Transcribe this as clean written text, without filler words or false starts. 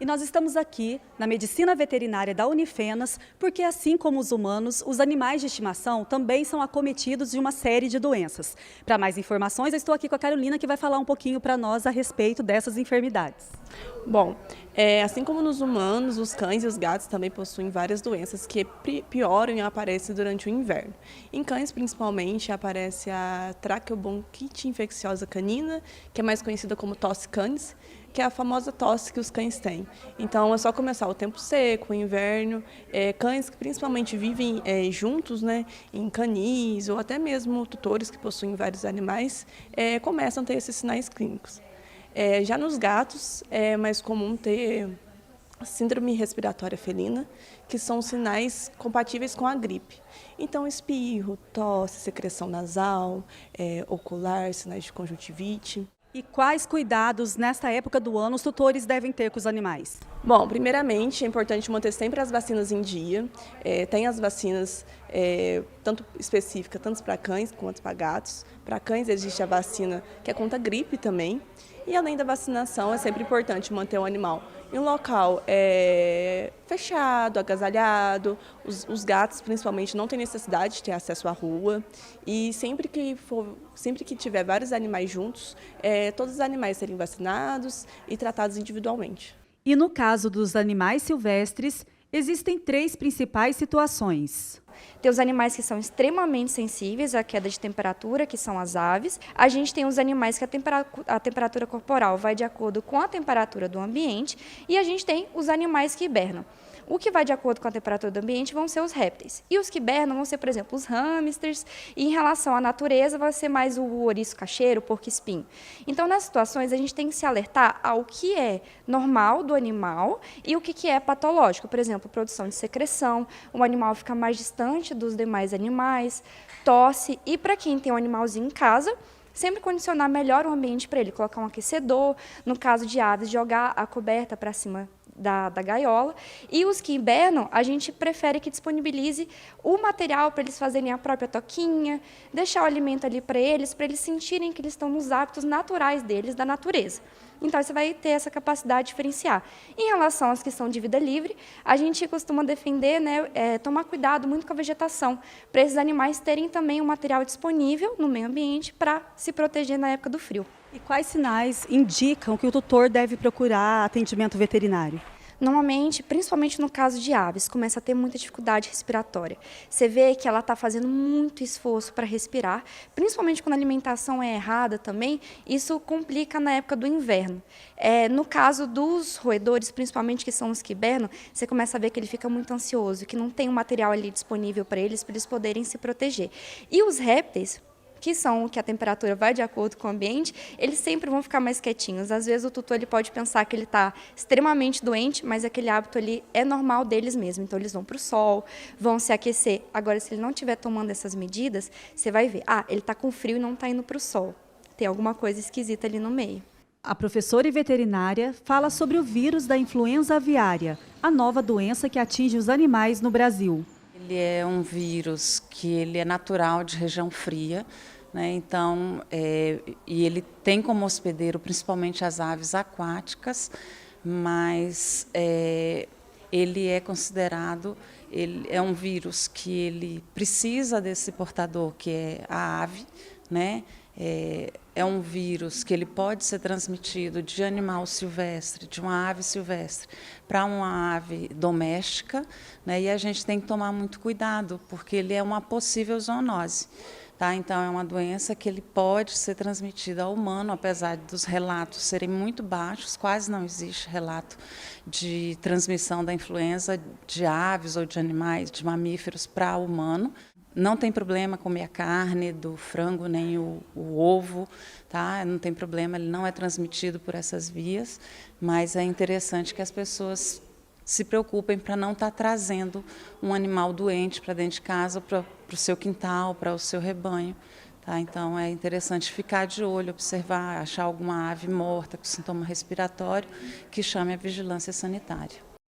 E nós estamos aqui na Medicina Veterinária da Unifenas, porque assim como os humanos, os animais de estimação também são acometidos de uma série de doenças. Para mais informações, eu estou aqui com a Carolina, que vai falar um pouquinho para nós a respeito dessas enfermidades. Bom, assim como nos humanos, os cães e os gatos também possuem várias doenças que pioram e aparecem durante o inverno. Em cães, principalmente, aparece a traqueobronquite infecciosa canina, que é mais conhecida como tosse canis, que é a famosa tosse que os cães têm. Então, é só começar o tempo seco, o inverno. Cães que principalmente vivem juntos, né, em canis ou até mesmo tutores que possuem vários animais, começam a ter esses sinais clínicos. Já nos gatos, é mais comum ter síndrome respiratória felina, que são sinais compatíveis com a gripe. Então, espirro, tosse, secreção nasal, ocular, sinais de conjuntivite. E quais cuidados nesta época do ano os tutores devem ter com os animais? Bom, primeiramente é importante manter sempre as vacinas em dia. Tem as vacinas tanto específicas, tanto para cães quanto para gatos. Para cães existe a vacina que é contra a gripe também. E além da vacinação, é sempre importante manter o animal em um local fechado, agasalhado. Os gatos, principalmente, não têm necessidade de ter acesso à rua. E sempre que tiver vários animais juntos, todos os animais serem vacinados e tratados individualmente. E no caso dos animais silvestres, existem 3 principais situações. Tem os animais que são extremamente sensíveis à queda de temperatura, que são as aves. A gente tem os animais que a temperatura corporal vai de acordo com a temperatura do ambiente. E a gente tem os animais que hibernam. O que vai de acordo com a temperatura do ambiente vão ser os répteis. E os que hibernam vão ser, por exemplo, os hamsters. E em relação à natureza, vai ser mais o ouriço cacheiro, o porco-espinho. Então, nas situações, a gente tem que se alertar ao que é normal do animal e o que é patológico. Por exemplo, produção de secreção, o animal fica mais distante dos demais animais, tosse. E para quem tem um animalzinho em casa, sempre condicionar melhor o ambiente para ele, colocar um aquecedor, no caso de aves, jogar a coberta para cima da gaiola. E os que hibernam, a gente prefere que disponibilize o material para eles fazerem a própria toquinha, deixar o alimento ali para eles sentirem que eles estão nos hábitos naturais deles, da natureza. Então, você vai ter essa capacidade de diferenciar. Em relação às que são de vida livre, a gente costuma defender, tomar cuidado muito com a vegetação, para esses animais terem também um material disponível no meio ambiente para se proteger na época do frio. E quais sinais indicam que o tutor deve procurar atendimento veterinário? Normalmente, principalmente no caso de aves, começa a ter muita dificuldade respiratória. Você vê que ela está fazendo muito esforço para respirar, principalmente quando a alimentação é errada também, isso complica na época do inverno. No caso dos roedores, principalmente que são os que hibernam, você começa a ver que ele fica muito ansioso, que não tem um material ali disponível para eles poderem se proteger. E os répteis, que são que a temperatura vai de acordo com o ambiente, eles sempre vão ficar mais quietinhos. Às vezes o tutor ele pode pensar que ele está extremamente doente, mas aquele hábito ali é normal deles mesmo. Então eles vão para o sol, vão se aquecer. Agora, se ele não estiver tomando essas medidas, você vai ver, ele está com frio e não está indo para o sol. Tem alguma coisa esquisita ali no meio. A professora e veterinária fala sobre o vírus da influenza aviária, a nova doença que atinge os animais no Brasil. Ele é um vírus que ele é natural de região fria, né? Então, e ele tem como hospedeiro principalmente as aves aquáticas, mas ele é considerado, ele é um vírus que ele precisa desse portador, que é a ave, né? É um vírus que ele pode ser transmitido de animal silvestre, de uma ave silvestre, para uma ave doméstica, né? E a gente tem que tomar muito cuidado, porque ele é uma possível zoonose. Tá? Então, é uma doença que ele pode ser transmitida ao humano, apesar dos relatos serem muito baixos, quase não existe relato de transmissão da influenza de aves ou de animais, de mamíferos para o humano. Não tem problema comer a carne do frango nem o ovo, tá? Não tem problema, ele não é transmitido por essas vias, mas é interessante que as pessoas se preocupem para não estar trazendo um animal doente para dentro de casa, para o seu quintal, para o seu rebanho. Tá? Então, é interessante ficar de olho, observar, achar alguma ave morta com sintoma respiratório, que chame a vigilância sanitária.